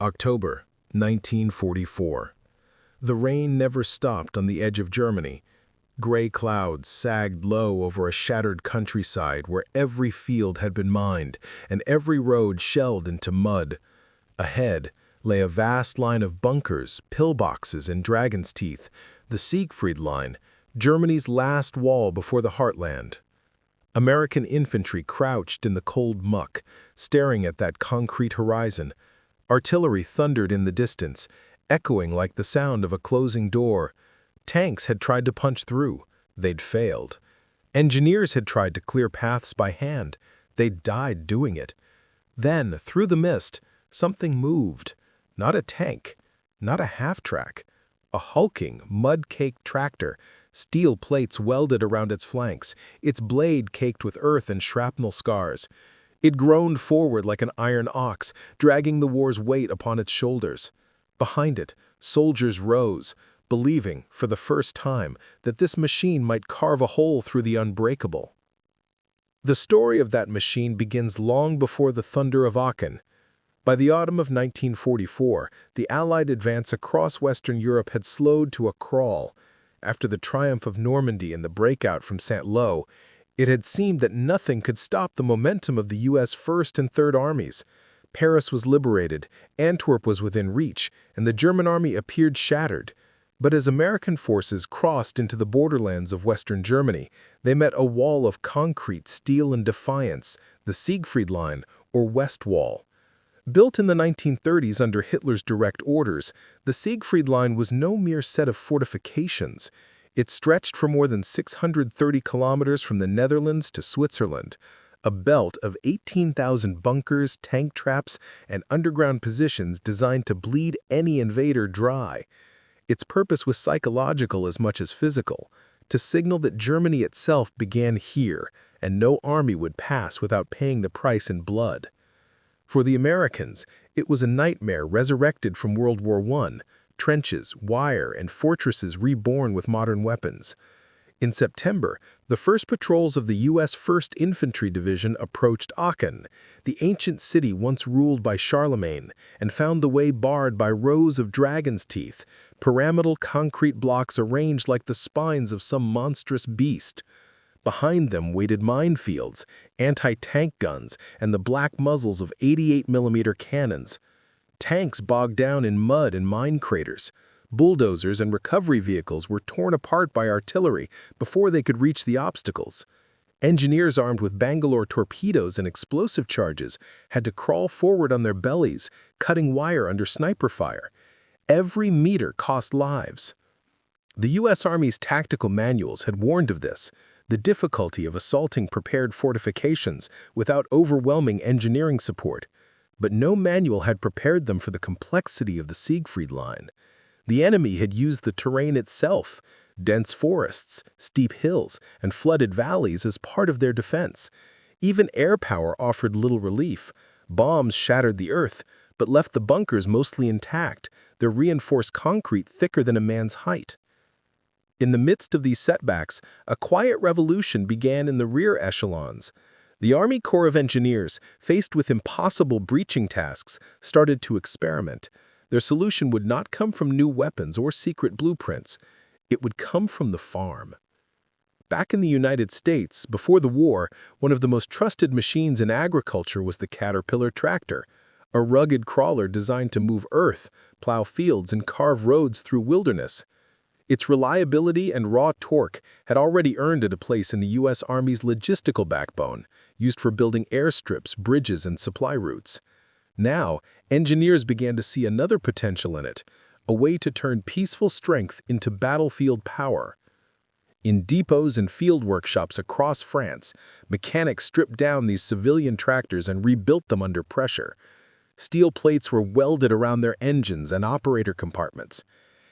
October 1944. The rain never stopped on the edge of Germany. Gray clouds sagged low over a shattered countryside where every field had been mined and every road shelled into mud. Ahead lay a vast line of bunkers, pillboxes, and dragon's teeth, the Siegfried Line, Germany's last wall before the heartland. American infantry crouched in the cold muck, staring at that concrete horizon. Artillery thundered in the distance, echoing like the sound of a closing door. Tanks had tried to punch through. They'd failed. Engineers had tried to clear paths by hand. They'd died doing it. Then, through the mist, something moved. Not a tank, not a half-track. A hulking, mud-caked tractor, steel plates welded around its flanks, its blade caked with earth and shrapnel scars. It groaned forward like an iron ox, dragging the war's weight upon its shoulders. Behind it, soldiers rose, believing, for the first time, that this machine might carve a hole through the unbreakable. The story of that machine begins long before the thunder of Aachen. By the autumn of 1944, the Allied advance across Western Europe had slowed to a crawl. After the triumph of Normandy and the breakout from Saint-Lô, it had seemed that nothing could stop the momentum of the U.S. First and Third Armies. Paris was liberated, Antwerp was within reach, and the German army appeared shattered. But as American forces crossed into the borderlands of Western Germany, they met a wall of concrete, steel, and defiance, the Siegfried Line, or West Wall. Built in the 1930s under Hitler's direct orders, the Siegfried Line was no mere set of fortifications. It stretched for more than 630 kilometers from the Netherlands to Switzerland, a belt of 18,000 bunkers, tank traps, and underground positions designed to bleed any invader dry. Its purpose was psychological as much as physical, to signal that Germany itself began here, and no army would pass without paying the price in blood. For the Americans, it was a nightmare resurrected from World War I, trenches, wire, and fortresses reborn with modern weapons. In September, the first patrols of the U.S. 1st Infantry Division approached Aachen, the ancient city once ruled by Charlemagne, and found the way barred by rows of dragon's teeth, pyramidal concrete blocks arranged like the spines of some monstrous beast. Behind them waited minefields, anti-tank guns, and the black muzzles of 88mm cannons. Tanks bogged down in mud and mine craters. Bulldozers and recovery vehicles were torn apart by artillery before they could reach the obstacles. Engineers armed with Bangalore torpedoes and explosive charges had to crawl forward on their bellies, cutting wire under sniper fire. Every meter cost lives. The U.S. Army's tactical manuals had warned of this, the difficulty of assaulting prepared fortifications without overwhelming engineering support. But no manual had prepared them for the complexity of the Siegfried Line. The enemy had used the terrain itself, dense forests, steep hills, and flooded valleys as part of their defense. Even air power offered little relief. Bombs shattered the earth, but left the bunkers mostly intact, their reinforced concrete thicker than a man's height. In the midst of these setbacks, a quiet revolution began in the rear echelons. The Army Corps of Engineers, faced with impossible breaching tasks, started to experiment. Their solution would not come from new weapons or secret blueprints. It would come from the farm. Back in the United States, before the war, one of the most trusted machines in agriculture was the Caterpillar tractor, a rugged crawler designed to move earth, plow fields, and carve roads through wilderness. Its reliability and raw torque had already earned it a place in the U.S. Army's logistical backbone, used for building airstrips, bridges, and supply routes. Now, engineers began to see another potential in it, a way to turn peaceful strength into battlefield power. In depots and field workshops across France, mechanics stripped down these civilian tractors and rebuilt them under pressure. Steel plates were welded around their engines and operator compartments.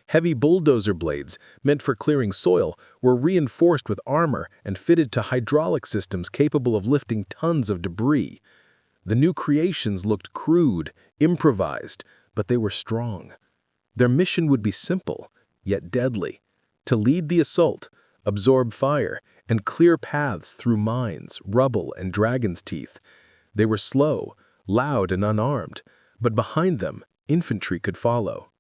Heavy bulldozer blades, meant for clearing soil, were reinforced with armor and fitted to hydraulic systems capable of lifting tons of debris. The new creations looked crude, improvised, but they were strong. Their mission would be simple, yet deadly: to lead the assault, absorb fire, and clear paths through mines, rubble, and dragon's teeth. They were slow, loud, and unarmed, but behind them, infantry could follow.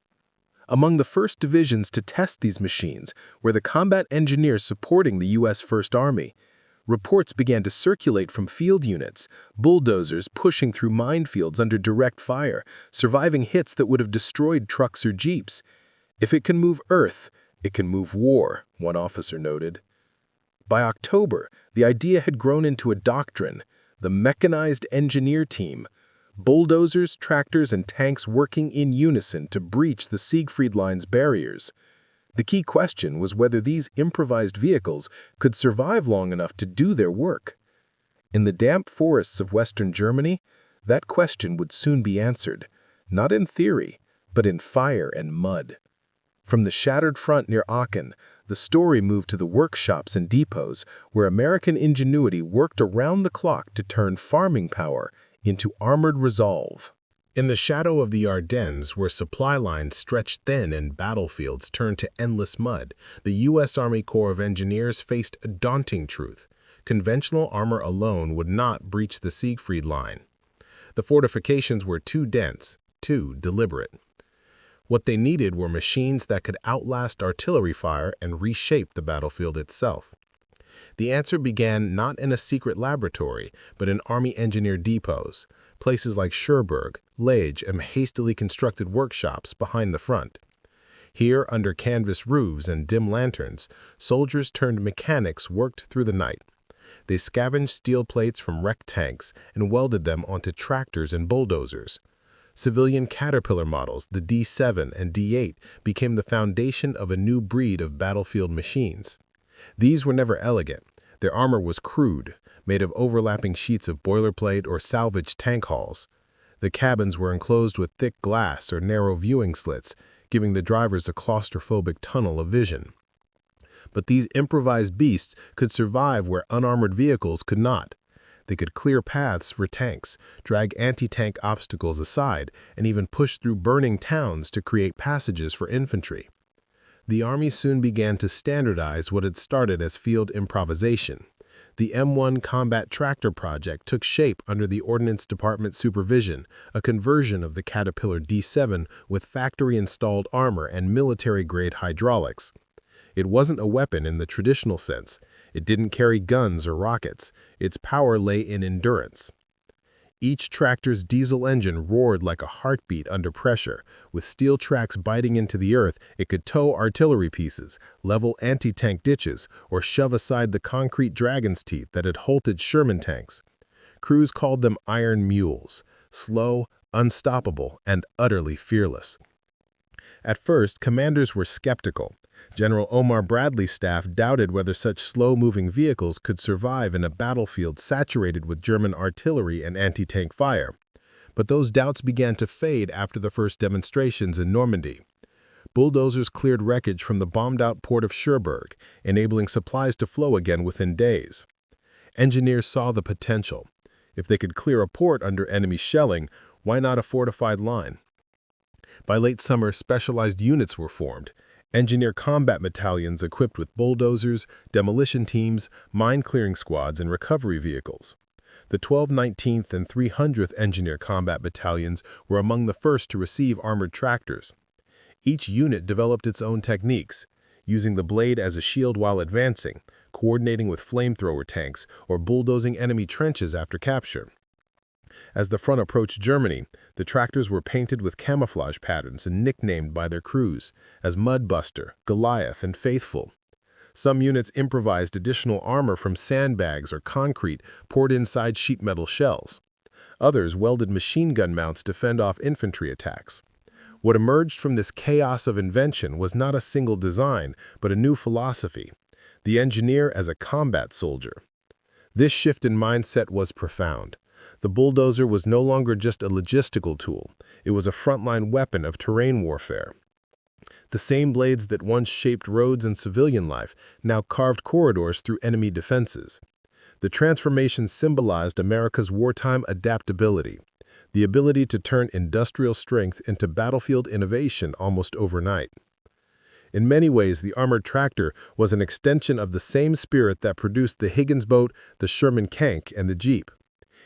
Among the first divisions to test these machines were the combat engineers supporting the U.S. First Army. Reports began to circulate from field units, bulldozers pushing through minefields under direct fire, surviving hits that would have destroyed trucks or jeeps. "If it can move earth, it can move war," one officer noted. By October, the idea had grown into a doctrine: the mechanized engineer team. Bulldozers, tractors, and tanks working in unison to breach the Siegfried Line's barriers. The key question was whether these improvised vehicles could survive long enough to do their work. In the damp forests of Western Germany, that question would soon be answered, not in theory, but in fire and mud. From the shattered front near Aachen, the story moved to the workshops and depots where American ingenuity worked around the clock to turn farming power into armored resolve. In the shadow of the Ardennes, where supply lines stretched thin and battlefields turned to endless mud, the U.S. Army Corps of Engineers faced a daunting truth: conventional armor alone would not breach the Siegfried Line. The fortifications were too dense, too deliberate. What they needed were machines that could outlast artillery fire and reshape the battlefield itself. The answer began not in a secret laboratory, but in Army engineer depots, places like Cherbourg, Liège, and hastily constructed workshops behind the front. Here, under canvas roofs and dim lanterns, soldiers turned mechanics worked through the night. They scavenged steel plates from wrecked tanks and welded them onto tractors and bulldozers. Civilian Caterpillar models, the D7 and D8, became the foundation of a new breed of battlefield machines. These were never elegant. Their armor was crude, made of overlapping sheets of boilerplate or salvaged tank hulls. The cabins were enclosed with thick glass or narrow viewing slits, giving the drivers a claustrophobic tunnel of vision. But these improvised beasts could survive where unarmored vehicles could not. They could clear paths for tanks, drag anti-tank obstacles aside, and even push through burning towns to create passages for infantry. The Army soon began to standardize what had started as field improvisation. The M1 Combat Tractor Project took shape under the Ordnance Department supervision, a conversion of the Caterpillar D7 with factory-installed armor and military-grade hydraulics. It wasn't a weapon in the traditional sense. It didn't carry guns or rockets. Its power lay in endurance. Each tractor's diesel engine roared like a heartbeat under pressure. With steel tracks biting into the earth, it could tow artillery pieces, level anti-tank ditches, or shove aside the concrete dragon's teeth that had halted Sherman tanks. Crews called them iron mules, slow, unstoppable, and utterly fearless. At first, commanders were skeptical. General Omar Bradley's staff doubted whether such slow-moving vehicles could survive in a battlefield saturated with German artillery and anti-tank fire. But those doubts began to fade after the first demonstrations in Normandy. Bulldozers cleared wreckage from the bombed-out port of Cherbourg, enabling supplies to flow again within days. Engineers saw the potential. If they could clear a port under enemy shelling, why not a fortified line? By late summer, specialized units were formed. Engineer combat battalions equipped with bulldozers, demolition teams, mine-clearing squads, and recovery vehicles. The 1219th and 300th Engineer Combat Battalions were among the first to receive armored tractors. Each unit developed its own techniques, using the blade as a shield while advancing, coordinating with flamethrower tanks, or bulldozing enemy trenches after capture. As the front approached Germany, the tractors were painted with camouflage patterns and nicknamed by their crews as Mudbuster, Goliath, and Faithful. Some units improvised additional armor from sandbags or concrete poured inside sheet metal shells. Others welded machine gun mounts to fend off infantry attacks. What emerged from this chaos of invention was not a single design, but a new philosophy: the engineer as a combat soldier. This shift in mindset was profound. The bulldozer was no longer just a logistical tool. It was a frontline weapon of terrain warfare. The same blades that once shaped roads and civilian life now carved corridors through enemy defenses. The transformation symbolized America's wartime adaptability, the ability to turn industrial strength into battlefield innovation almost overnight. In many ways, the armored tractor was an extension of the same spirit that produced the Higgins boat, the Sherman Kank, and the Jeep.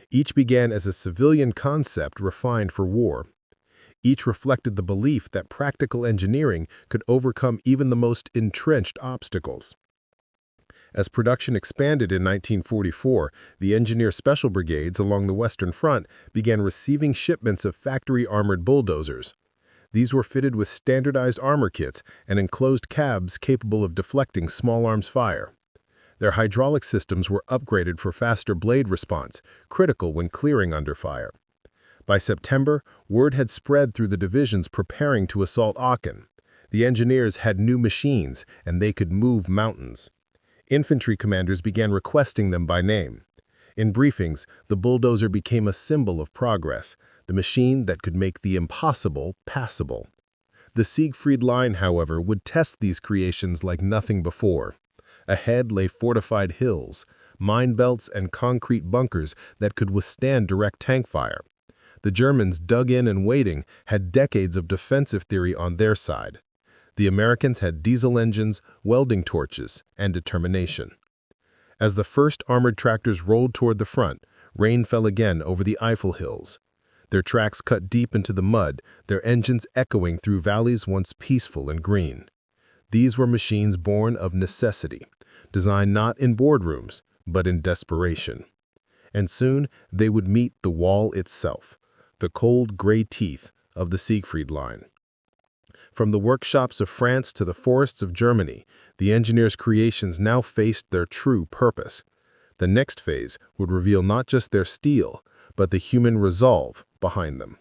Each began as a civilian concept refined for war. Each reflected the belief that practical engineering could overcome even the most entrenched obstacles. As production expanded in 1944, the Engineer Special Brigades along the Western Front began receiving shipments of factory-armored bulldozers. These were fitted with standardized armor kits and enclosed cabs capable of deflecting small arms fire. Their hydraulic systems were upgraded for faster blade response, critical when clearing under fire. By September, word had spread through the divisions preparing to assault Aachen. The engineers had new machines, and they could move mountains. Infantry commanders began requesting them by name. In briefings, the bulldozer became a symbol of progress, the machine that could make the impossible passable. The Siegfried Line, however, would test these creations like nothing before. Ahead lay fortified hills, mine belts, and concrete bunkers that could withstand direct tank fire. The Germans, dug in and waiting, had decades of defensive theory on their side. The Americans had diesel engines, welding torches, and determination. As the first armored tractors rolled toward the front, rain fell again over the Eifel Hills. Their tracks cut deep into the mud, their engines echoing through valleys once peaceful and green. These were machines born of necessity, designed not in boardrooms, but in desperation. And soon they would meet the wall itself, the cold gray teeth of the Siegfried Line. From the workshops of France to the forests of Germany, the engineers' creations now faced their true purpose. The next phase would reveal not just their steel, but the human resolve behind them.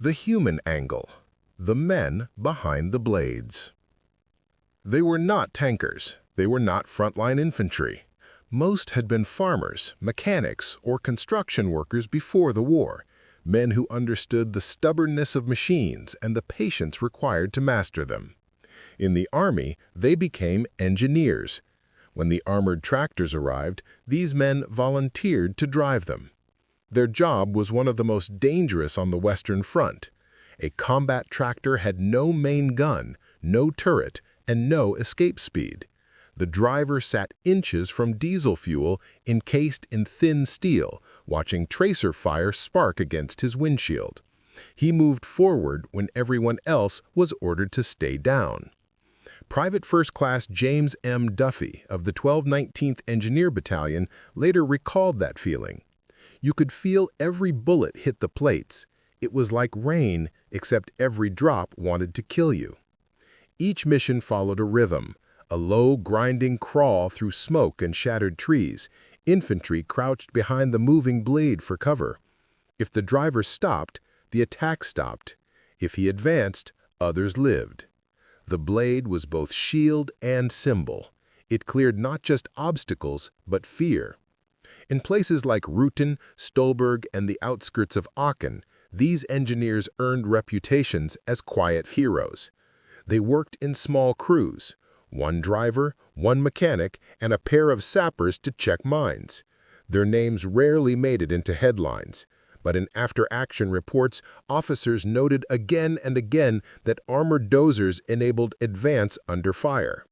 The human angle. The men behind the blades. They were not tankers. They were not frontline infantry. Most had been farmers, mechanics, or construction workers before the war. Men who understood the stubbornness of machines and the patience required to master them. In the army, they became engineers. When the armored tractors arrived, these men volunteered to drive them. Their job was one of the most dangerous on the Western Front. A combat tractor had no main gun, no turret, and no escape speed. The driver sat inches from diesel fuel encased in thin steel, watching tracer fire spark against his windshield. He moved forward when everyone else was ordered to stay down. Private First Class James M. Duffy of the 1219th Engineer Battalion later recalled that feeling. You could feel every bullet hit the plates. It was like rain, except every drop wanted to kill you. Each mission followed a rhythm. A low, grinding crawl through smoke and shattered trees. Infantry crouched behind the moving blade for cover. If the driver stopped, the attack stopped. If he advanced, others lived. The blade was both shield and symbol. It cleared not just obstacles, but fear. In places like Rhine, Stolberg, and the outskirts of Aachen, these engineers earned reputations as quiet heroes. They worked in small crews. One driver, one mechanic, and a pair of sappers to check mines. Their names rarely made it into headlines, but in after-action reports, officers noted again and again that armored dozers enabled advance under fire.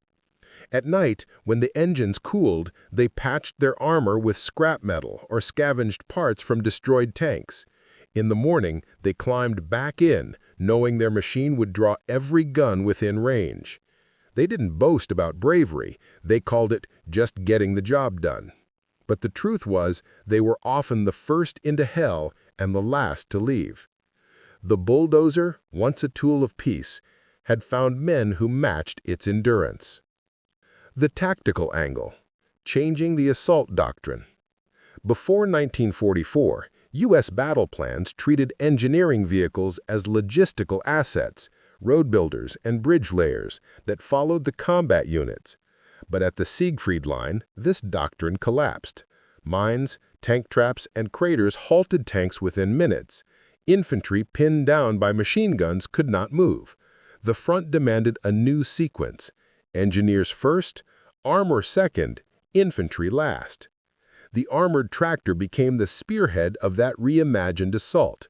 At night, when the engines cooled, they patched their armor with scrap metal or scavenged parts from destroyed tanks. In the morning, they climbed back in, knowing their machine would draw every gun within range. They didn't boast about bravery. They called it just getting the job done. But the truth was, they were often the first into hell and the last to leave. The bulldozer, once a tool of peace, had found men who matched its endurance. The tactical angle. Changing the assault doctrine. Before 1944, U.S. battle plans treated engineering vehicles as logistical assets, road builders and bridge layers that followed the combat units. But at the Siegfried Line, this doctrine collapsed. Mines, tank traps, and craters halted tanks within minutes. Infantry pinned down by machine guns could not move. The front demanded a new sequence. Engineers first, armor second, infantry last. The armored tractor became the spearhead of that reimagined assault.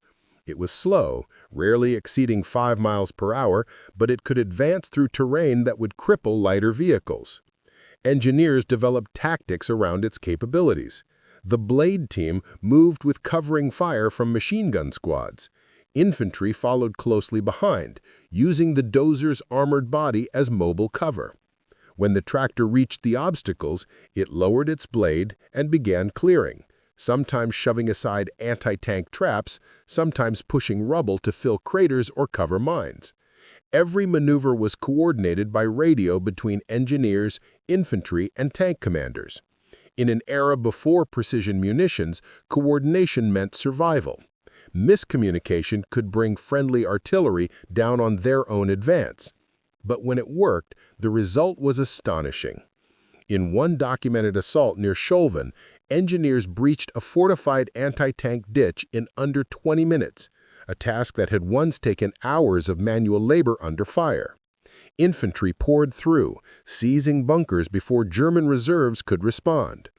It was slow, rarely exceeding 5 miles per hour, but it could advance through terrain that would cripple lighter vehicles. Engineers developed tactics around its capabilities. The blade team moved with covering fire from machine gun squads. Infantry followed closely behind, using the dozer's armored body as mobile cover. When the tractor reached the obstacles, it lowered its blade and began clearing, sometimes shoving aside anti-tank traps, sometimes pushing rubble to fill craters or cover mines. Every maneuver was coordinated by radio between engineers, infantry, and tank commanders. In an era before precision munitions, coordination meant survival. Miscommunication could bring friendly artillery down on their own advance. But when it worked, the result was astonishing. In one documented assault near Scholven, engineers breached a fortified anti-tank ditch in under 20 minutes, a task that had once taken hours of manual labor under fire. Infantry poured through, seizing bunkers before German reserves could respond.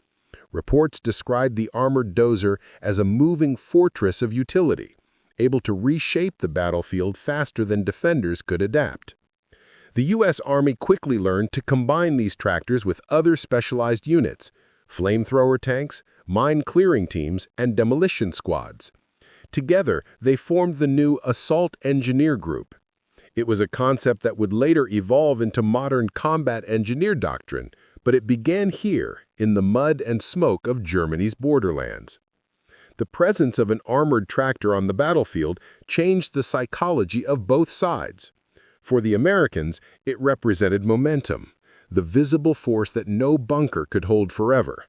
Reports described the armored dozer as a moving fortress of utility, able to reshape the battlefield faster than defenders could adapt. The U.S. Army quickly learned to combine these tractors with other specialized units, flamethrower tanks, mine-clearing teams, and demolition squads. Together, they formed the new Assault Engineer Group. It was a concept that would later evolve into modern combat engineer doctrine, but it began here, in the mud and smoke of Germany's borderlands. The presence of an armored tractor on the battlefield changed the psychology of both sides. For the Americans, it represented momentum, the visible force that no bunker could hold forever.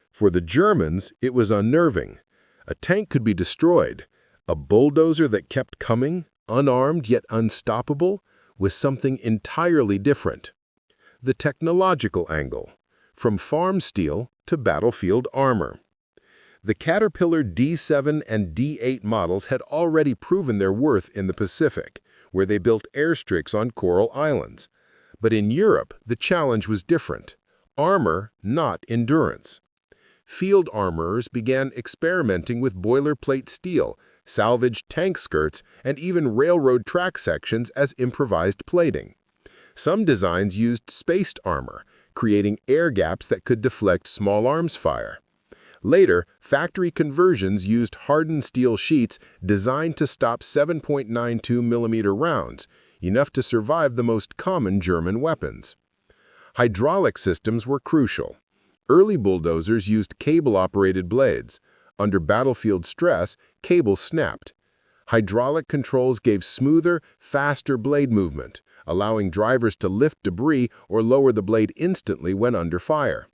For the Germans, it was unnerving. A tank could be destroyed. A bulldozer that kept coming, unarmed yet unstoppable, was something entirely different. The technological angle, from farm steel to battlefield armor. The Caterpillar D7 and D8 models had already proven their worth in the Pacific, where they built airstrips on coral islands. But in Europe, the challenge was different. Armor, not endurance. Field armorers began experimenting with boilerplate steel, salvaged tank skirts, and even railroad track sections as improvised plating. Some designs used spaced armor, creating air gaps that could deflect small arms fire. Later, factory conversions used hardened steel sheets designed to stop 7.92mm rounds, enough to survive the most common German weapons. Hydraulic systems were crucial. Early bulldozers used cable-operated blades. Under battlefield stress, cables snapped. Hydraulic controls gave smoother, faster blade movement, allowing drivers to lift debris or lower the blade instantly when under fire.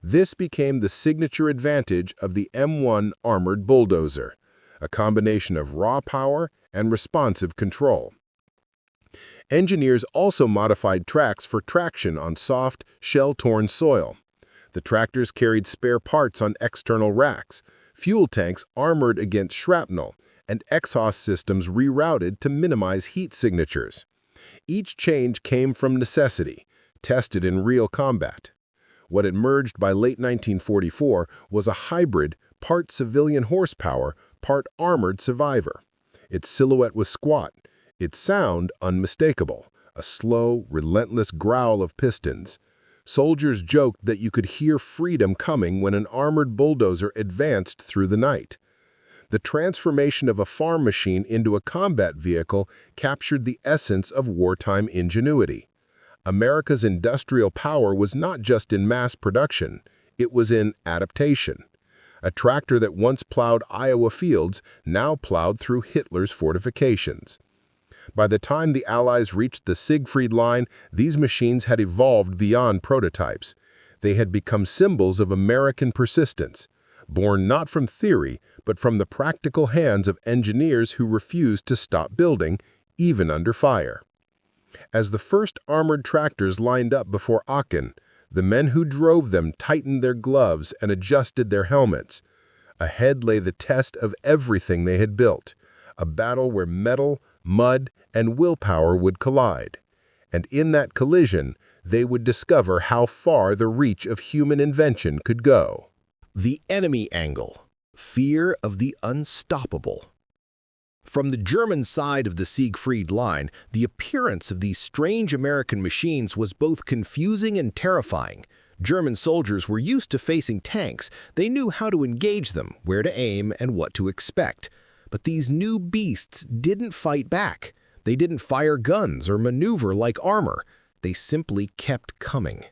This became the signature advantage of the M1 armored bulldozer, a combination of raw power and responsive control. Engineers also modified tracks for traction on soft, shell-torn soil. The tractors carried spare parts on external racks, fuel tanks armored against shrapnel, and exhaust systems rerouted to minimize heat signatures. Each change came from necessity, tested in real combat. What emerged by late 1944 was a hybrid, part civilian horsepower, part armored survivor. Its silhouette was squat, its sound unmistakable, a slow, relentless growl of pistons. Soldiers joked that you could hear freedom coming when an armored bulldozer advanced through the night. The transformation of a farm machine into a combat vehicle captured the essence of wartime ingenuity. America's industrial power was not just in mass production, it was in adaptation. A tractor that once plowed Iowa fields now plowed through Hitler's fortifications. By the time the Allies reached the Siegfried Line, these machines had evolved beyond prototypes. They had become symbols of American persistence, born not from theory, but from the practical hands of engineers who refused to stop building, even under fire. As the first armored tractors lined up before Aachen, the men who drove them tightened their gloves and adjusted their helmets. Ahead lay the test of everything they had built, a battle where metal, mud, and willpower would collide. And in that collision, they would discover how far the reach of human invention could go. The enemy angle. Fear of the unstoppable. From the German side of the Siegfried Line, the appearance of these strange American machines was both confusing and terrifying. German soldiers were used to facing tanks. They knew how to engage them, where to aim, and what to expect. But these new beasts didn't fight back. They didn't fire guns or maneuver like armor. They simply kept coming.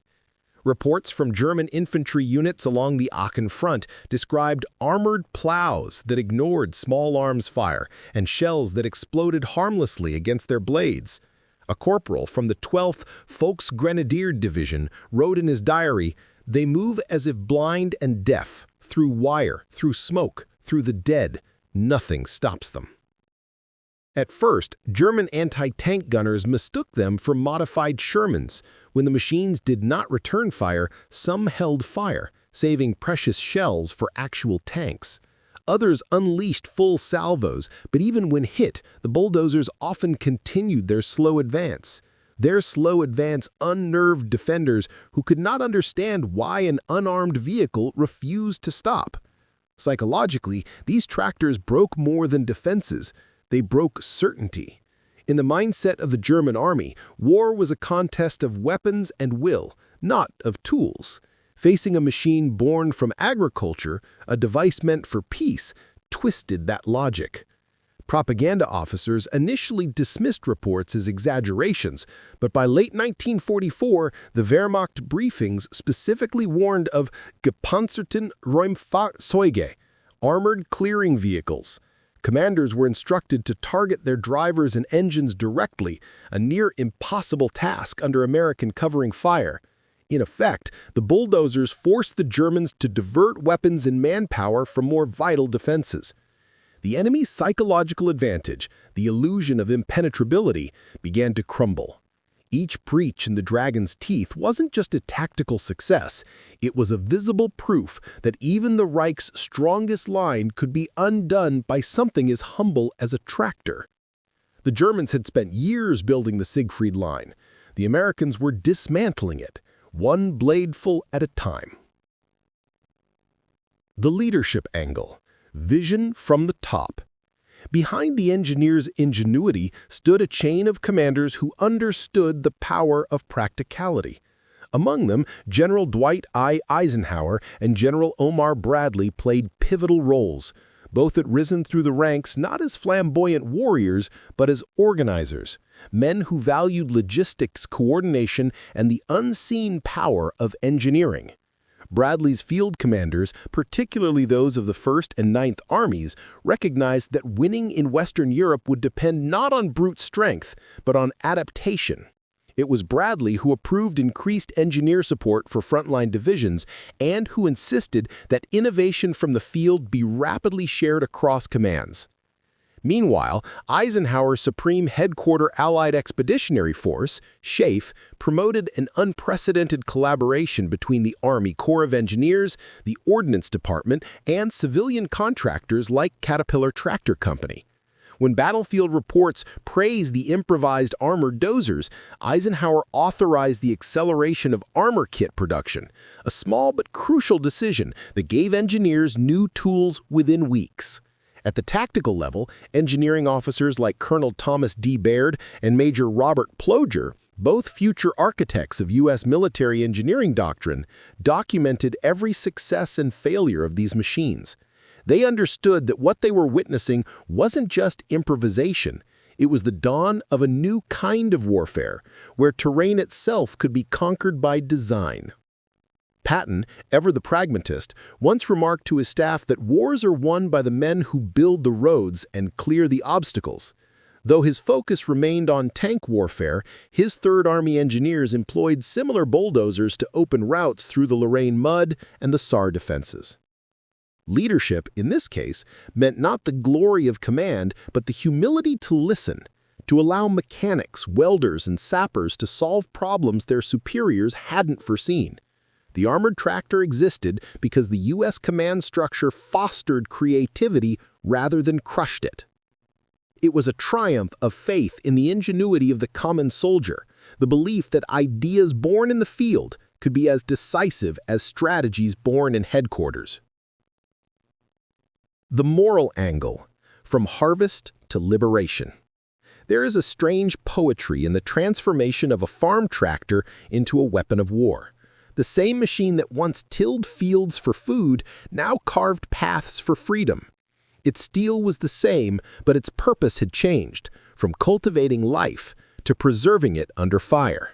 Reports from German infantry units along the Aachen front described armored plows that ignored small arms fire and shells that exploded harmlessly against their blades. A corporal from the 12th Volksgrenadier Division wrote in his diary, "They move as if blind and deaf, through wire, through smoke, through the dead. Nothing stops them." At first, German anti-tank gunners mistook them for modified Shermans. When the machines did not return fire, some held fire, saving precious shells for actual tanks. Others unleashed full salvos, but even when hit, the bulldozers often continued their slow advance. Their slow advance unnerved defenders who could not understand why an unarmed vehicle refused to stop. Psychologically, these tractors broke more than defenses. They broke certainty. In the mindset of the German army, war was a contest of weapons and will, not of tools. Facing a machine born from agriculture, a device meant for peace, twisted that logic. Propaganda officers initially dismissed reports as exaggerations, but by late 1944, the Wehrmacht briefings specifically warned of gepanzerten Räumfahrzeuge, armored clearing vehicles. Commanders were instructed to target their drivers and engines directly, a near impossible task under American covering fire. In effect, the bulldozers forced the Germans to divert weapons and manpower from more vital defenses. The enemy's psychological advantage, the illusion of impenetrability, began to crumble. Each breach in the dragon's teeth wasn't just a tactical success, it was a visible proof that even the Reich's strongest line could be undone by something as humble as a tractor. The Germans had spent years building the Siegfried Line. The Americans were dismantling it, one bladeful at a time. The leadership angle. Vision from the top. Behind the engineers' ingenuity stood a chain of commanders who understood the power of practicality. Among them, General Dwight I. Eisenhower and General Omar Bradley played pivotal roles. Both had risen through the ranks not as flamboyant warriors, but as organizers, men who valued logistics, coordination, and the unseen power of engineering. Bradley's field commanders, particularly those of the 1st and 9th Armies, recognized that winning in Western Europe would depend not on brute strength, but on adaptation. It was Bradley who approved increased engineer support for frontline divisions and who insisted that innovation from the field be rapidly shared across commands. Meanwhile, Eisenhower's Supreme Headquarter Allied Expeditionary Force, SHAEF, promoted an unprecedented collaboration between the Army Corps of Engineers, the Ordnance Department, and civilian contractors like Caterpillar Tractor Company. When battlefield reports praised the improvised armored dozers, Eisenhower authorized the acceleration of armor kit production, a small but crucial decision that gave engineers new tools within weeks. At the tactical level, engineering officers like Colonel Thomas D. Baird and Major Robert Ploger, both future architects of U.S. military engineering doctrine, documented every success and failure of these machines. They understood that what they were witnessing wasn't just improvisation. It was the dawn of a new kind of warfare, where terrain itself could be conquered by design. Patton, ever the pragmatist, once remarked to his staff that wars are won by the men who build the roads and clear the obstacles. Though his focus remained on tank warfare, his Third Army engineers employed similar bulldozers to open routes through the Lorraine mud and the Saar defenses. Leadership, in this case, meant not the glory of command, but the humility to listen, to allow mechanics, welders, and sappers to solve problems their superiors hadn't foreseen. The armored tractor existed because the U.S. command structure fostered creativity rather than crushed it. It was a triumph of faith in the ingenuity of the common soldier, the belief that ideas born in the field could be as decisive as strategies born in headquarters. The moral angle, from harvest to liberation. There is a strange poetry in the transformation of a farm tractor into a weapon of war. The same machine that once tilled fields for food now carved paths for freedom. Its steel was the same, but its purpose had changed, from cultivating life to preserving it under fire.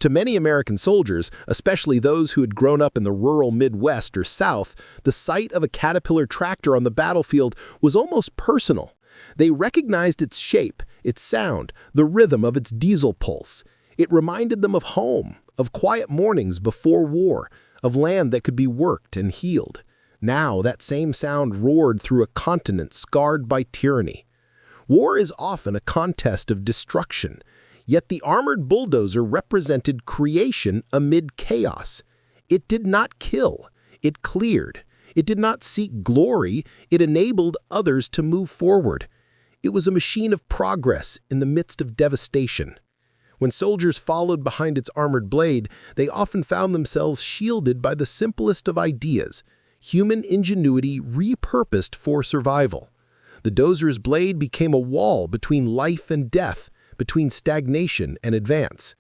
To many American soldiers, especially those who had grown up in the rural Midwest or South, the sight of a Caterpillar tractor on the battlefield was almost personal. They recognized its shape, its sound, the rhythm of its diesel pulse. It reminded them of home, of quiet mornings before war, of land that could be worked and healed. Now that same sound roared through a continent scarred by tyranny. War is often a contest of destruction, yet the armored bulldozer represented creation amid chaos. It did not kill, it cleared. It did not seek glory, it enabled others to move forward. It was a machine of progress in the midst of devastation. When soldiers followed behind its armored blade, they often found themselves shielded by the simplest of ideas, human ingenuity repurposed for survival. The dozer's blade became a wall between life and death, between stagnation and advance.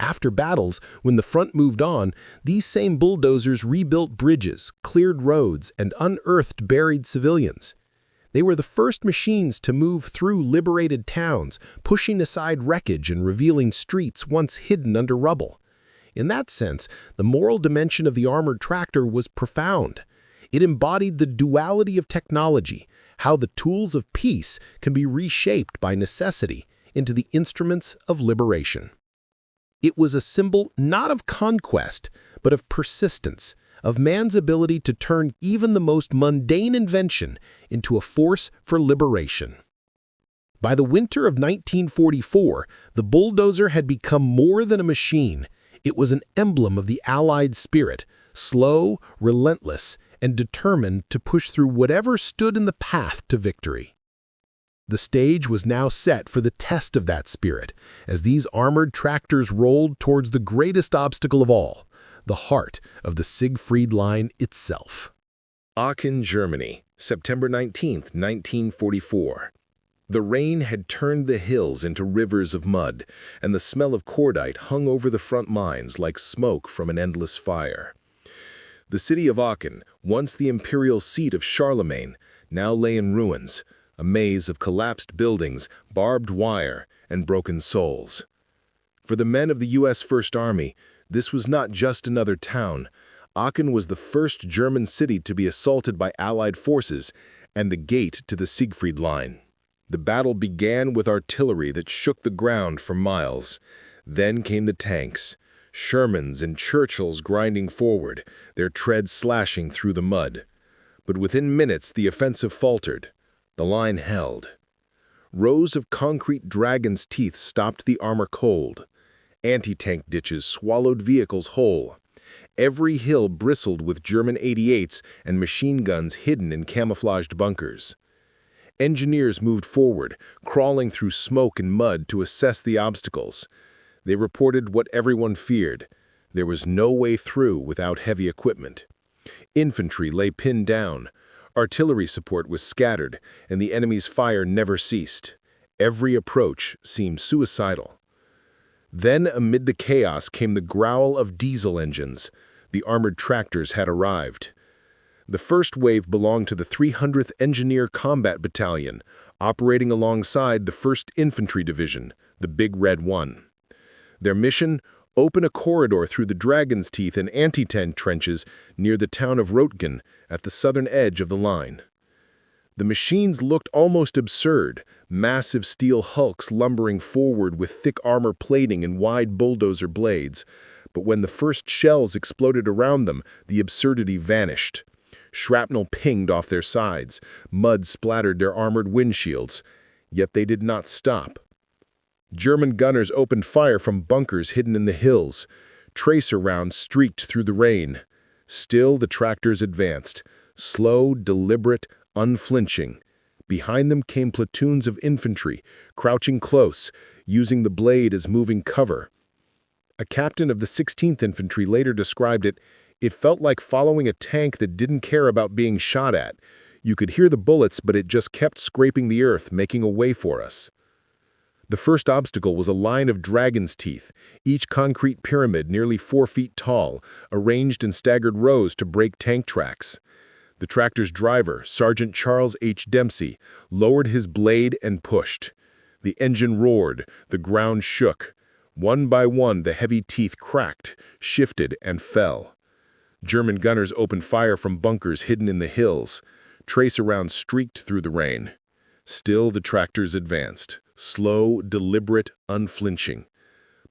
After battles, when the front moved on, these same bulldozers rebuilt bridges, cleared roads, and unearthed buried civilians. They were the first machines to move through liberated towns, pushing aside wreckage and revealing streets once hidden under rubble. In that sense, the moral dimension of the armored tractor was profound. It embodied the duality of technology, how the tools of peace can be reshaped by necessity into the instruments of liberation. It was a symbol not of conquest, but of persistence, of man's ability to turn even the most mundane invention into a force for liberation. By the winter of 1944, the bulldozer had become more than a machine. It was an emblem of the Allied spirit, slow, relentless, and determined to push through whatever stood in the path to victory. The stage was now set for the test of that spirit, as these armored tractors rolled towards the greatest obstacle of all, the heart of the Siegfried Line itself. Aachen, Germany, September 19, 1944. The rain had turned the hills into rivers of mud, and the smell of cordite hung over the front lines like smoke from an endless fire. The city of Aachen, once the imperial seat of Charlemagne, now lay in ruins, a maze of collapsed buildings, barbed wire, and broken souls. For the men of the U.S. First Army, this was not just another town. Aachen was the first German city to be assaulted by Allied forces and the gate to the Siegfried Line. The battle began with artillery that shook the ground for miles. Then came the tanks, Shermans and Churchills grinding forward, their treads slashing through the mud. But within minutes the offensive faltered. The line held. Rows of concrete dragon's teeth stopped the armor cold. Anti-tank ditches swallowed vehicles whole. Every hill bristled with German 88s and machine guns hidden in camouflaged bunkers. Engineers moved forward, crawling through smoke and mud to assess the obstacles. They reported what everyone feared. There was no way through without heavy equipment. Infantry lay pinned down. Artillery support was scattered, and the enemy's fire never ceased. Every approach seemed suicidal. Then, amid the chaos, came the growl of diesel engines. The armored tractors had arrived. The first wave belonged to the 300th Engineer Combat Battalion, operating alongside the 1st Infantry Division, the Big Red One. Their mission? Open a corridor through the Dragon's Teeth and anti-tank trenches near the town of Hürtgen at the southern edge of the line. The machines looked almost absurd, massive steel hulks lumbering forward with thick armor plating and wide bulldozer blades. But when the first shells exploded around them, the absurdity vanished. Shrapnel pinged off their sides, mud splattered their armored windshields, yet they did not stop. German gunners opened fire from bunkers hidden in the hills. Tracer rounds streaked through the rain. Still the tractors advanced, slow, deliberate, unflinching. Behind them came platoons of infantry, crouching close, using the blade as moving cover. A captain of the 16th Infantry later described it, "It felt like following a tank that didn't care about being shot at. You could hear the bullets, but it just kept scraping the earth, making a way for us." The first obstacle was a line of dragon's teeth, each concrete pyramid nearly 4 feet tall, arranged in staggered rows to break tank tracks. The tractor's driver, Sergeant Charles H. Dempsey, lowered his blade and pushed. The engine roared, the ground shook. One by one, the heavy teeth cracked, shifted, and fell. German gunners opened fire from bunkers hidden in the hills. Tracer rounds streaked through the rain. Still, the tractors advanced, slow, deliberate, unflinching.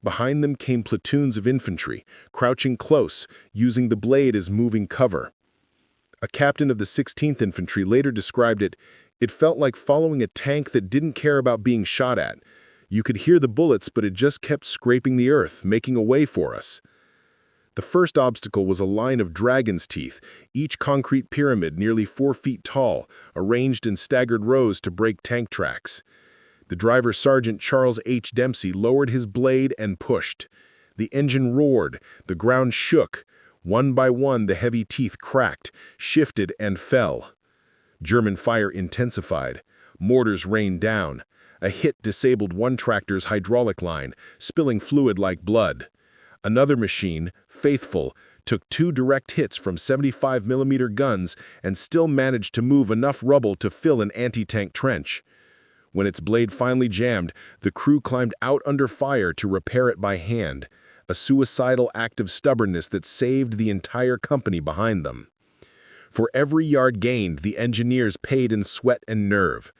Behind them came platoons of infantry, crouching close, using the blade as moving cover. A captain of the 16th Infantry later described it, "It felt like following a tank that didn't care about being shot at. You could hear the bullets, but it just kept scraping the earth, making a way for us." The first obstacle was a line of dragon's teeth, each concrete pyramid nearly 4 feet tall, arranged in staggered rows to break tank tracks. The driver, Sergeant Charles H. Dempsey, lowered his blade and pushed. The engine roared, the ground shook. One by one, the heavy teeth cracked, shifted, and fell. German fire intensified. Mortars rained down. A hit disabled one tractor's hydraulic line, spilling fluid like blood. Another machine, Faithful, took 2 direct hits from 75mm guns and still managed to move enough rubble to fill an anti-tank trench. When its blade finally jammed, the crew climbed out under fire to repair it by hand, a suicidal act of stubbornness that saved the entire company behind them. For every yard gained, the engineers paid in sweat and nerve.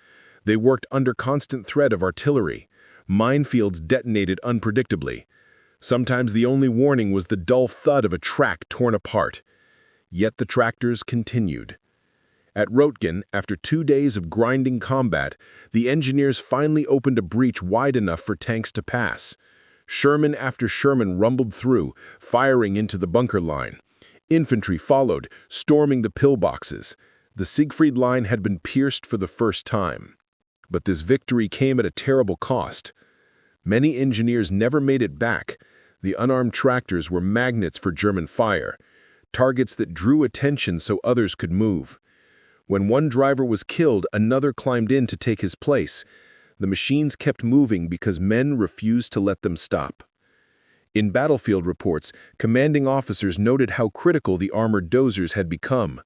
They worked under constant threat of artillery. Minefields detonated unpredictably. Sometimes the only warning was the dull thud of a track torn apart. Yet the tractors continued. At Hürtgen, after 2 days of grinding combat, the engineers finally opened a breach wide enough for tanks to pass. Sherman after Sherman rumbled through, firing into the bunker line. Infantry followed, storming the pillboxes. The Siegfried Line had been pierced for the first time. But this victory came at a terrible cost. Many engineers never made it back. The unarmed tractors were magnets for German fire, targets that drew attention so others could move. When one driver was killed, another climbed in to take his place. The machines kept moving because men refused to let them stop. In battlefield reports, commanding officers noted how critical the armored dozers had become.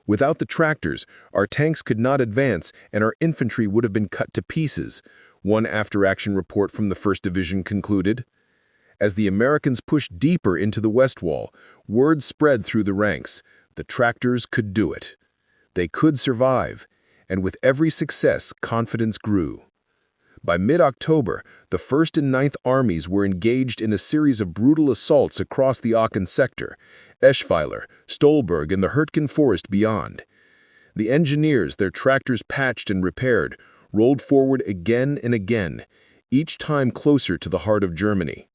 Without the tractors, our tanks could not advance and our infantry would have been cut to pieces, one after-action report from the 1st Division concluded. As the Americans pushed deeper into the West Wall, word spread through the ranks. The tractors could do it. They could survive, and with every success, confidence grew. By mid-October, the 1st and 9th Armies were engaged in a series of brutal assaults across the Aachen sector, Eschweiler, Stolberg, and the Hürtgen Forest beyond. The engineers, their tractors patched and repaired, rolled forward again and again, each time closer to the heart of Germany.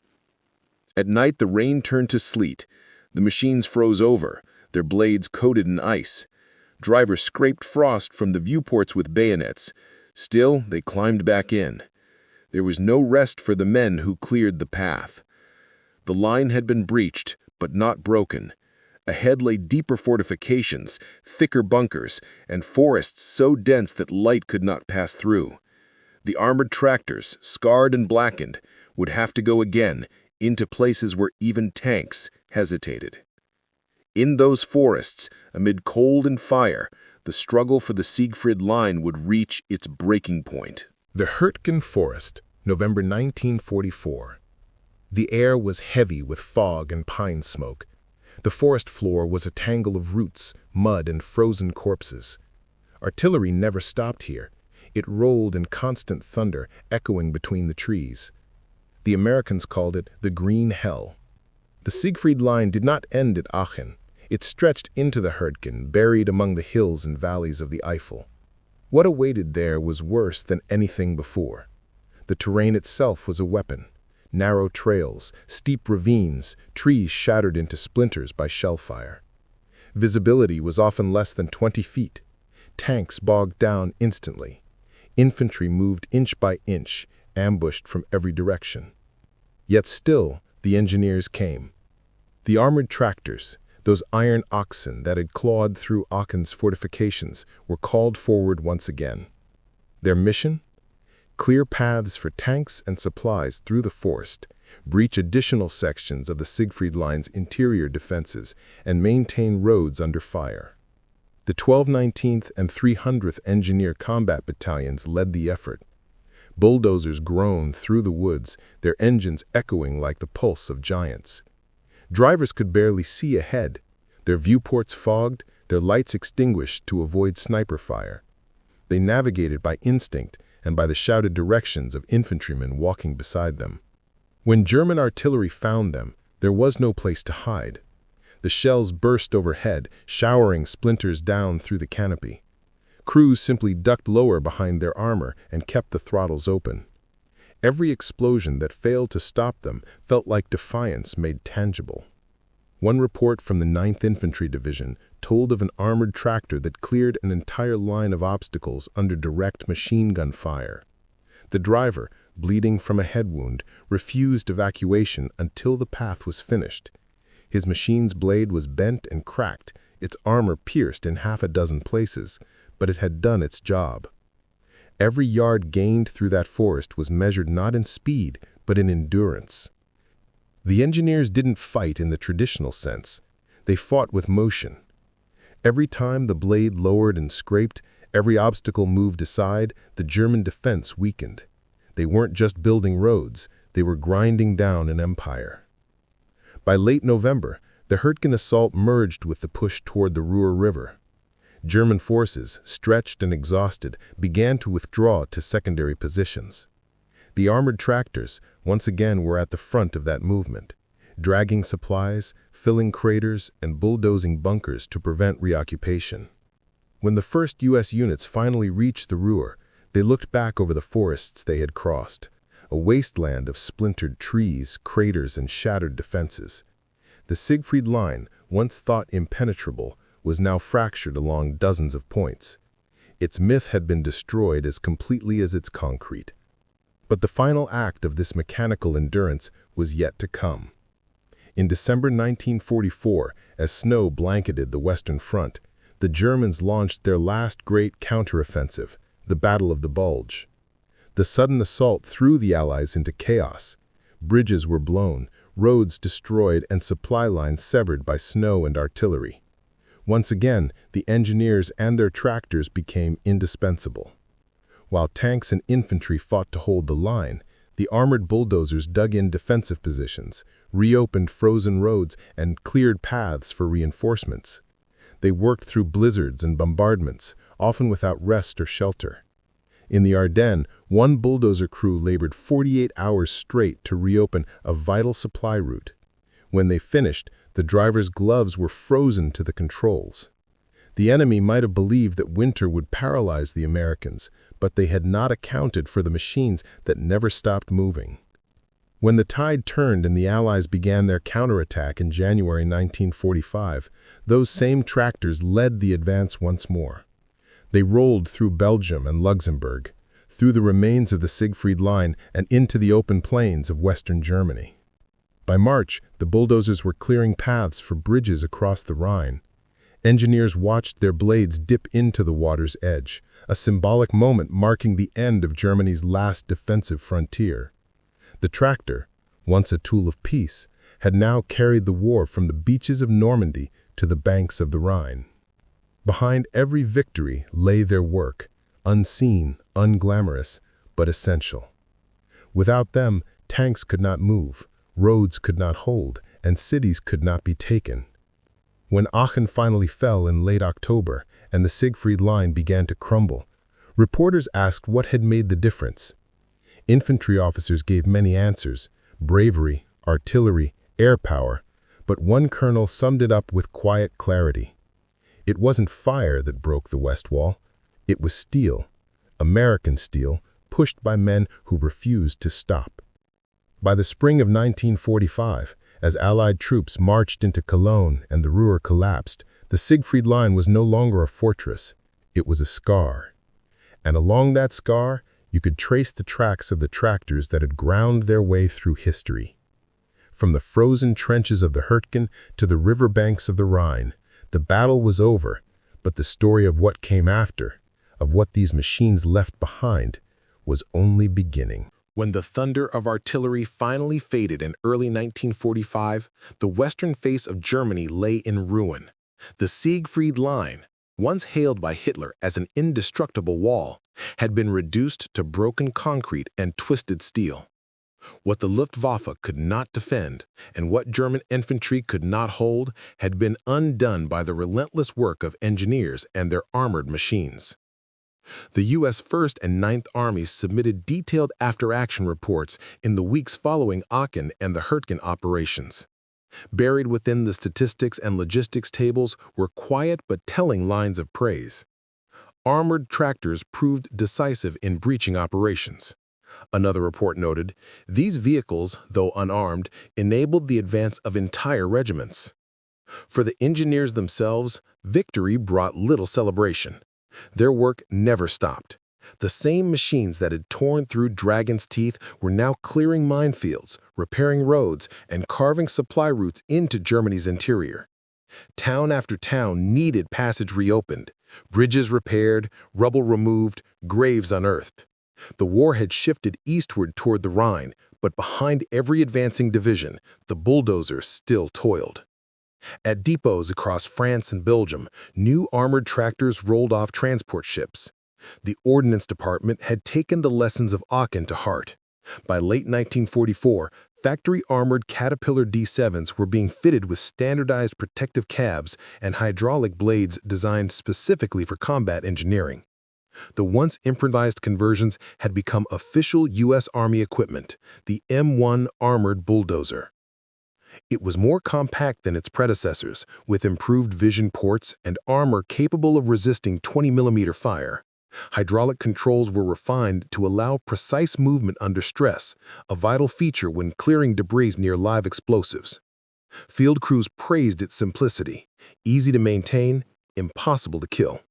At night, the rain turned to sleet. The machines froze over, their blades coated in ice. Drivers scraped frost from the viewports with bayonets. Still, they climbed back in. There was no rest for the men who cleared the path. The line had been breached, but not broken. Ahead lay deeper fortifications, thicker bunkers, and forests so dense that light could not pass through. The armored tractors, scarred and blackened, would have to go again into places where even tanks hesitated. In those forests, amid cold and fire, the struggle for the Siegfried Line would reach its breaking point. The Hürtgen Forest, November 1944. The air was heavy with fog and pine smoke. The forest floor was a tangle of roots, mud, and frozen corpses. Artillery never stopped here. It rolled in constant thunder, echoing between the trees. The Americans called it the Green Hell. The Siegfried Line did not end at Aachen. It stretched into the Hürtgen, buried among the hills and valleys of the Eifel. What awaited there was worse than anything before. The terrain itself was a weapon. Narrow trails, steep ravines, trees shattered into splinters by shell fire. Visibility was often less than 20 feet. Tanks bogged down instantly. Infantry moved inch by inch, ambushed from every direction. Yet still, the engineers came. The armored tractors, those iron oxen that had clawed through Aachen's fortifications, were called forward once again. Their mission? Clear paths for tanks and supplies through the forest, breach additional sections of the Siegfried Line's interior defenses, and maintain roads under fire. The 1219th and 300th Engineer Combat Battalions led the effort. Bulldozers groaned through the woods, their engines echoing like the pulse of giants. Drivers could barely see ahead, their viewports fogged, their lights extinguished to avoid sniper fire. They navigated by instinct and by the shouted directions of infantrymen walking beside them. When German artillery found them, there was no place to hide. The shells burst overhead, showering splinters down through the canopy. Crews simply ducked lower behind their armor and kept the throttles open. Every explosion that failed to stop them felt like defiance made tangible. One report from the 9th Infantry Division told of an armored tractor that cleared an entire line of obstacles under direct machine gun fire. The driver, bleeding from a head wound, refused evacuation until the path was finished. His machine's blade was bent and cracked, its armor pierced in half a dozen places, but it had done its job. Every yard gained through that forest was measured not in speed, but in endurance. The engineers didn't fight in the traditional sense. They fought with motion. Every time the blade lowered and scraped, every obstacle moved aside, the German defense weakened. They weren't just building roads, they were grinding down an empire. By late November, the Hürtgen assault merged with the push toward the Ruhr River. German forces, stretched and exhausted, began to withdraw to secondary positions. The armored tractors, once again, were at the front of that movement, dragging supplies, filling craters, and bulldozing bunkers to prevent reoccupation. When the first U.S. units finally reached the Ruhr, they looked back over the forests they had crossed, a wasteland of splintered trees, craters, and shattered defenses. The Siegfried Line, once thought impenetrable, was now fractured along dozens of points. Its myth had been destroyed as completely as its concrete. But the final act of this mechanical endurance was yet to come. In December 1944, as snow blanketed the Western Front, the Germans launched their last great counteroffensive, the Battle of the Bulge. The sudden assault threw the Allies into chaos. Bridges were blown, roads destroyed, and supply lines severed by snow and artillery. Once again, the engineers and their tractors became indispensable. While tanks and infantry fought to hold the line, the armored bulldozers dug in defensive positions, reopened frozen roads, and cleared paths for reinforcements. They worked through blizzards and bombardments, often without rest or shelter. In the Ardennes, one bulldozer crew labored 48 hours straight to reopen a vital supply route. When they finished, the driver's gloves were frozen to the controls. The enemy might have believed that winter would paralyze the Americans, but they had not accounted for the machines that never stopped moving. When the tide turned and the Allies began their counterattack in January 1945, those same tractors led the advance once more. They rolled through Belgium and Luxembourg, through the remains of the Siegfried Line and into the open plains of Western Germany. By March, the bulldozers were clearing paths for bridges across the Rhine. Engineers watched their blades dip into the water's edge, a symbolic moment marking the end of Germany's last defensive frontier. The tractor, once a tool of peace, had now carried the war from the beaches of Normandy to the banks of the Rhine. Behind every victory lay their work, unseen, unglamorous, but essential. Without them, tanks could not move, roads could not hold, and cities could not be taken. When Aachen finally fell in late October and the Siegfried Line began to crumble, reporters asked what had made the difference. Infantry officers gave many answers: bravery, artillery, air power, but one colonel summed it up with quiet clarity. It wasn't fire that broke the West Wall. It was steel, American steel, pushed by men who refused to stop. By the spring of 1945, as Allied troops marched into Cologne and the Ruhr collapsed, the Siegfried Line was no longer a fortress. It was a scar. And along that scar, you could trace the tracks of the tractors that had ground their way through history. From the frozen trenches of the Hürtgen to the riverbanks of the Rhine, the battle was over, but the story of what came after, of what these machines left behind, was only beginning. When the thunder of artillery finally faded in early 1945, the western face of Germany lay in ruin. The Siegfried Line, once hailed by Hitler as an indestructible wall, had been reduced to broken concrete and twisted steel. What the Luftwaffe could not defend, and what German infantry could not hold, had been undone by the relentless work of engineers and their armored machines. The U.S. 1st and 9th Armies submitted detailed after-action reports in the weeks following Aachen and the Hürtgen operations. Buried within the statistics and logistics tables were quiet but telling lines of praise. Armored tractors proved decisive in breaching operations. Another report noted, these vehicles, though unarmed, enabled the advance of entire regiments. For the engineers themselves, victory brought little celebration. Their work never stopped. The same machines that had torn through Dragon's Teeth were now clearing minefields, repairing roads, and carving supply routes into Germany's interior. Town after town needed passage reopened, bridges repaired, rubble removed, graves unearthed. The war had shifted eastward toward the Rhine, but behind every advancing division, the bulldozers still toiled. At depots across France and Belgium, new armored tractors rolled off transport ships. The Ordnance Department had taken the lessons of Aachen to heart. By late 1944, factory-armored Caterpillar D7s were being fitted with standardized protective cabs and hydraulic blades designed specifically for combat engineering. The once improvised conversions had become official U.S. Army equipment, the M1 armored bulldozer. It was more compact than its predecessors, with improved vision ports and armor capable of resisting 20mm fire. Hydraulic controls were refined to allow precise movement under stress, a vital feature when clearing debris near live explosives. Field crews praised its simplicity, easy to maintain, impossible to kill.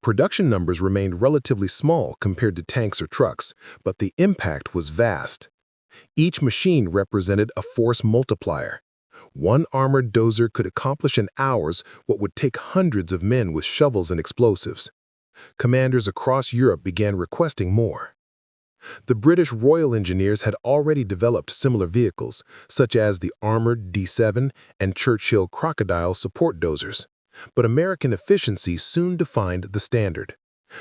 Production numbers remained relatively small compared to tanks or trucks, but the impact was vast. Each machine represented a force multiplier. One armored dozer could accomplish in hours what would take hundreds of men with shovels and explosives. Commanders across Europe began requesting more. The British Royal Engineers had already developed similar vehicles, such as the armored D7 and Churchill Crocodile support dozers. But American efficiency soon defined the standard.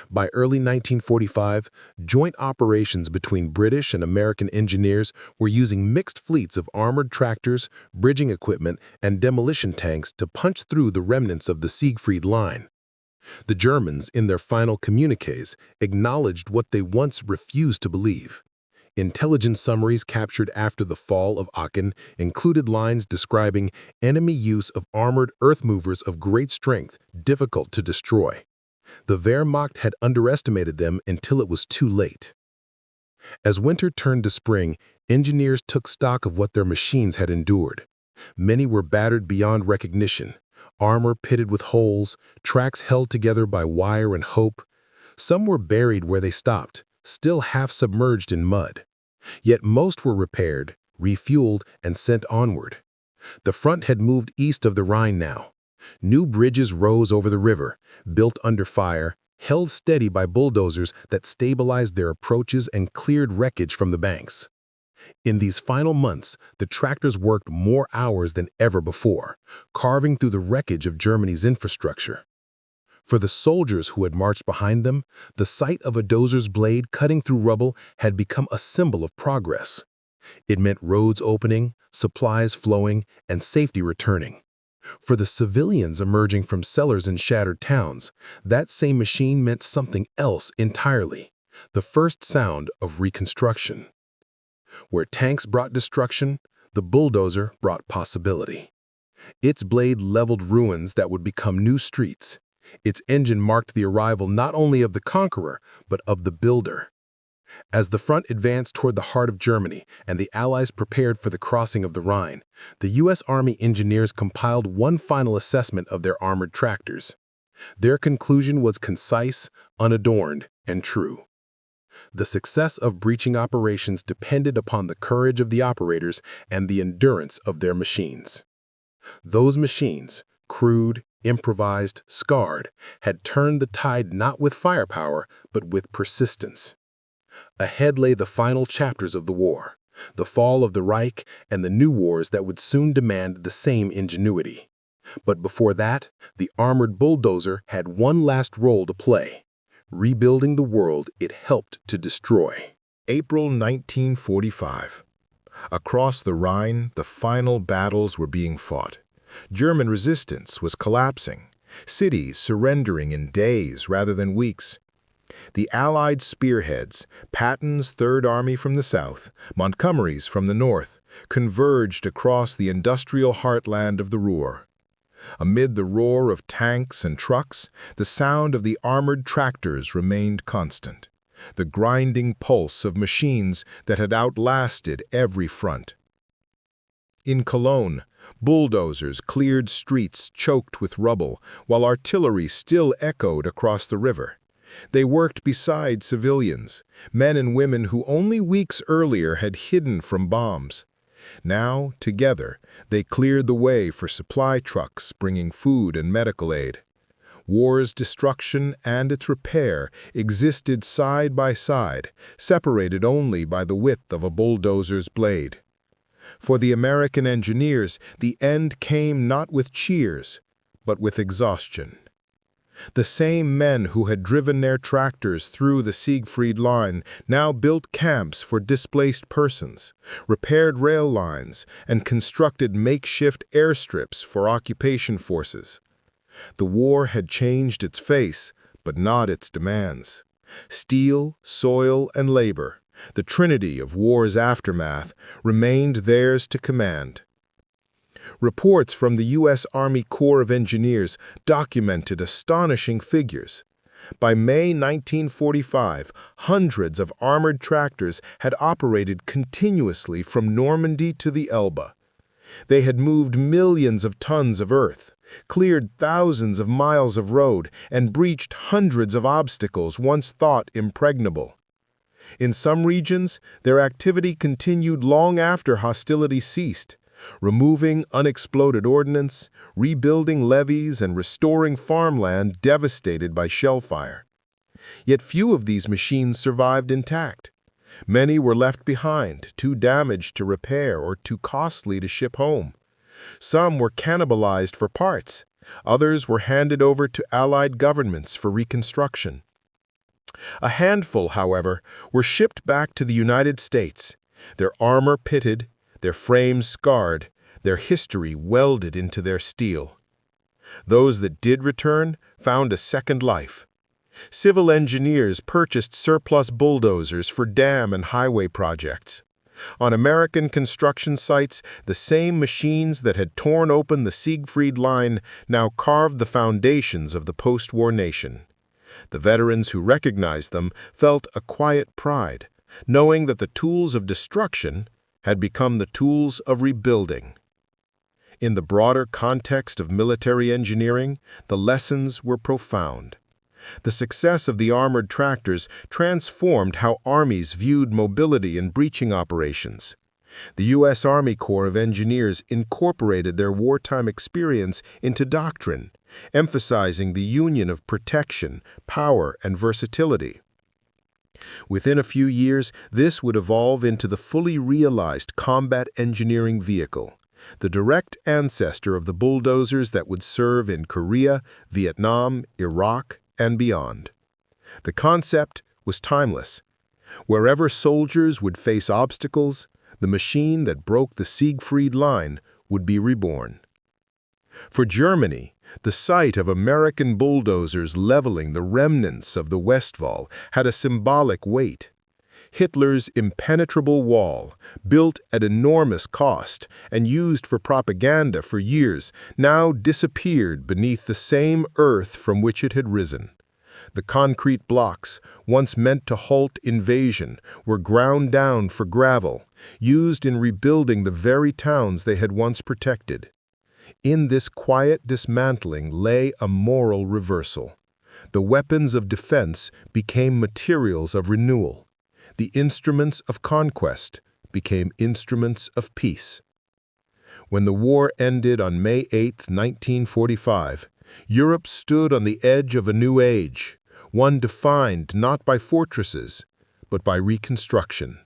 By early 1945, joint operations between British and American engineers were using mixed fleets of armored tractors, bridging equipment, and demolition tanks to punch through the remnants of the Siegfried Line. The Germans, in their final communiques, acknowledged what they once refused to believe. Intelligence summaries captured after the fall of Aachen included lines describing enemy use of armored earth movers of great strength, difficult to destroy. The Wehrmacht had underestimated them until it was too late. As winter turned to spring, engineers took stock of what their machines had endured. Many were battered beyond recognition, armor pitted with holes, tracks held together by wire and hope. Some were buried where they stopped, still half submerged in mud. Yet most were repaired, refueled, and sent onward. The front had moved east of the Rhine now. New bridges rose over the river, built under fire, held steady by bulldozers that stabilized their approaches and cleared wreckage from the banks. In these final months, the tractors worked more hours than ever before, carving through the wreckage of Germany's infrastructure. For the soldiers who had marched behind them, the sight of a dozer's blade cutting through rubble had become a symbol of progress. It meant roads opening, supplies flowing, and safety returning. For the civilians emerging from cellars in shattered towns, that same machine meant something else entirely, the first sound of reconstruction. Where tanks brought destruction, the bulldozer brought possibility. Its blade leveled ruins that would become new streets. Its engine marked the arrival not only of the conqueror, but of the builder. As the front advanced toward the heart of Germany and the Allies prepared for the crossing of the Rhine, the U.S. Army engineers compiled one final assessment of their armored tractors. Their conclusion was concise, unadorned, and true. The success of breaching operations depended upon the courage of the operators and the endurance of their machines. Those machines, crude, improvised, scarred, had turned the tide not with firepower, but with persistence. Ahead lay the final chapters of the war, the fall of the Reich and the new wars that would soon demand the same ingenuity. But before that, the armored bulldozer had one last role to play, rebuilding the world it helped to destroy. April 1945. Across the Rhine, the final battles were being fought. German resistance was collapsing, cities surrendering in days rather than weeks. The Allied spearheads, Patton's Third Army from the south, Montgomery's from the north, converged across the industrial heartland of the Ruhr. Amid the roar of tanks and trucks, the sound of the armored tractors remained constant, the grinding pulse of machines that had outlasted every front. In Cologne, bulldozers cleared streets choked with rubble, while artillery still echoed across the river. They worked beside civilians, men and women who only weeks earlier had hidden from bombs. Now, together, they cleared the way for supply trucks bringing food and medical aid. War's destruction and its repair existed side by side, separated only by the width of a bulldozer's blade. For the American engineers, the end came not with cheers, but with exhaustion. The same men who had driven their tractors through the Siegfried Line now built camps for displaced persons, repaired rail lines, and constructed makeshift airstrips for occupation forces. The war had changed its face, but not its demands. Steel, soil, and labor, the trinity of war's aftermath, remained theirs to command. Reports from the U.S. Army Corps of Engineers documented astonishing figures. By May 1945, hundreds of armored tractors had operated continuously from Normandy to the Elbe. They had moved millions of tons of earth, cleared thousands of miles of road, and breached hundreds of obstacles once thought impregnable. In some regions, their activity continued long after hostilities ceased, removing unexploded ordnance, rebuilding levees, and restoring farmland devastated by shellfire. Yet few of these machines survived intact. Many were left behind, too damaged to repair or too costly to ship home. Some were cannibalized for parts. Others were handed over to Allied governments for reconstruction. A handful, however, were shipped back to the United States, their armor pitted, their frames scarred, their history welded into their steel. Those that did return found a second life. Civil engineers purchased surplus bulldozers for dam and highway projects. On American construction sites, the same machines that had torn open the Siegfried Line now carved the foundations of the post-war nation. The veterans who recognized them felt a quiet pride, knowing that the tools of destruction had become the tools of rebuilding. In the broader context of military engineering, the lessons were profound. The success of the armored tractors transformed how armies viewed mobility and breaching operations. The U.S. Army Corps of Engineers incorporated their wartime experience into doctrine, emphasizing the union of protection, power, and versatility. Within a few years, this would evolve into the fully realized combat engineering vehicle, the direct ancestor of the bulldozers that would serve in Korea, Vietnam, Iraq, and beyond. The concept was timeless. Wherever soldiers would face obstacles, the machine that broke the Siegfried Line would be reborn. For Germany, the sight of American bulldozers leveling the remnants of the Westwall had a symbolic weight. Hitler's impenetrable wall, built at enormous cost and used for propaganda for years, now disappeared beneath the same earth from which it had risen. The concrete blocks, once meant to halt invasion, were ground down for gravel, used in rebuilding the very towns they had once protected. In this quiet dismantling lay a moral reversal. The weapons of defense became materials of renewal. The instruments of conquest became instruments of peace. When the war ended on May 8, 1945, Europe stood on the edge of a new age, one defined not by fortresses, but by reconstruction.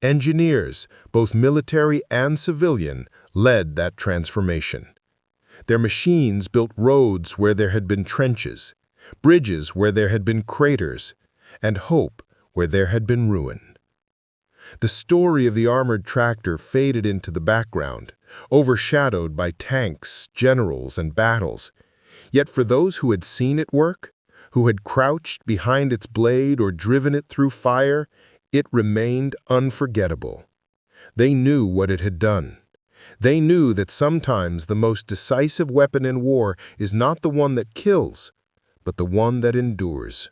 Engineers, both military and civilian, led that transformation. Their machines built roads where there had been trenches, bridges where there had been craters, and hope where there had been ruin. The story of the armored tractor faded into the background, overshadowed by tanks, generals, and battles. Yet for those who had seen it work, who had crouched behind its blade or driven it through fire, it remained unforgettable. They knew what it had done. They knew that sometimes the most decisive weapon in war is not the one that kills, but the one that endures.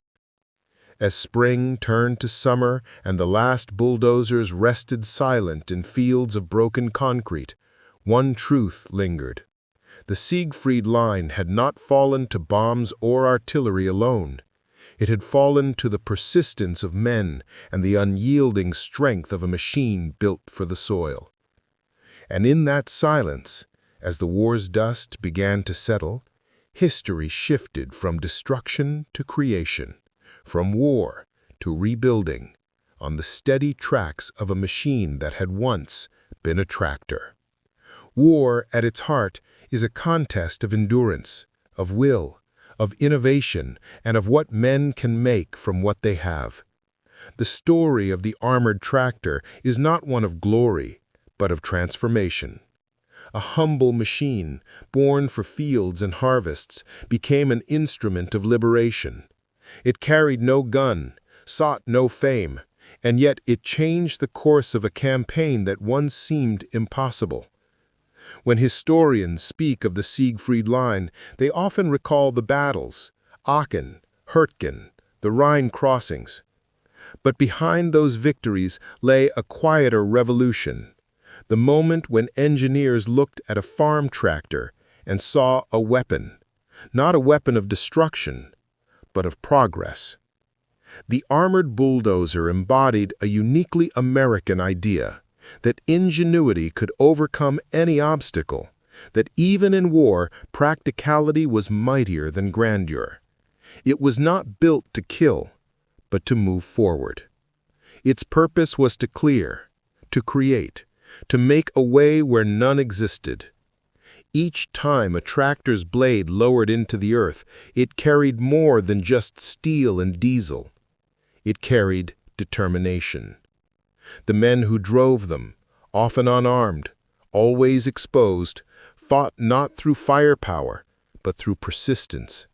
As spring turned to summer and the last bulldozers rested silent in fields of broken concrete, one truth lingered. The Siegfried Line had not fallen to bombs or artillery alone. It had fallen to the persistence of men and the unyielding strength of a machine built for the soil. And in that silence, as the war's dust began to settle, history shifted from destruction to creation, from war to rebuilding, on the steady tracks of a machine that had once been a tractor. War, at its heart, is a contest of endurance, of will, of innovation, and of what men can make from what they have. The story of the armored tractor is not one of glory, but of transformation. A humble machine, born for fields and harvests, became an instrument of liberation. It carried no gun, sought no fame, and yet it changed the course of a campaign that once seemed impossible. When historians speak of the Siegfried Line, they often recall the battles, Aachen, Hürtgen, the Rhine crossings. But behind those victories lay a quieter revolution, the moment when engineers looked at a farm tractor and saw a weapon, not a weapon of destruction, but of progress. The armored bulldozer embodied a uniquely American idea, that ingenuity could overcome any obstacle, that even in war, practicality was mightier than grandeur. It was not built to kill, but to move forward. Its purpose was to clear, to create, to make a way where none existed. Each time a tractor's blade lowered into the earth, it carried more than just steel and diesel. It carried determination. The men who drove them, often unarmed, always exposed, fought not through firepower, but through persistence.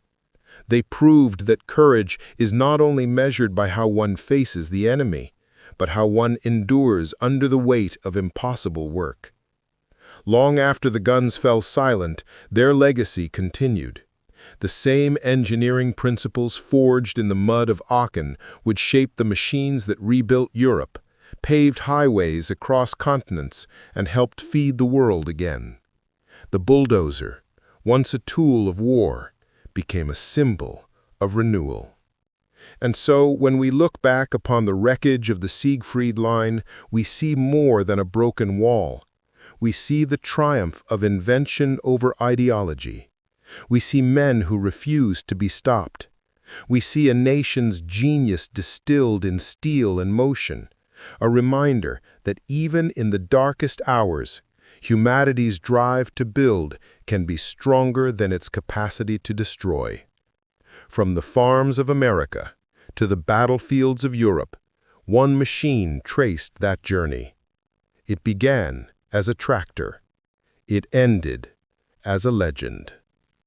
They proved that courage is not only measured by how one faces the enemy, but how one endures under the weight of impossible work. Long after the guns fell silent, their legacy continued. The same engineering principles forged in the mud of Aachen would shape the machines that rebuilt Europe, paved highways across continents, and helped feed the world again. The bulldozer, once a tool of war, became a symbol of renewal. And so, when we look back upon the wreckage of the Siegfried Line, we see more than a broken wall. We see the triumph of invention over ideology. We see men who refused to be stopped. We see a nation's genius distilled in steel and motion, a reminder that even in the darkest hours, humanity's drive to build can be stronger than its capacity to destroy. From the farms of America to the battlefields of Europe, one machine traced that journey. It began as a tractor. It ended as a legend.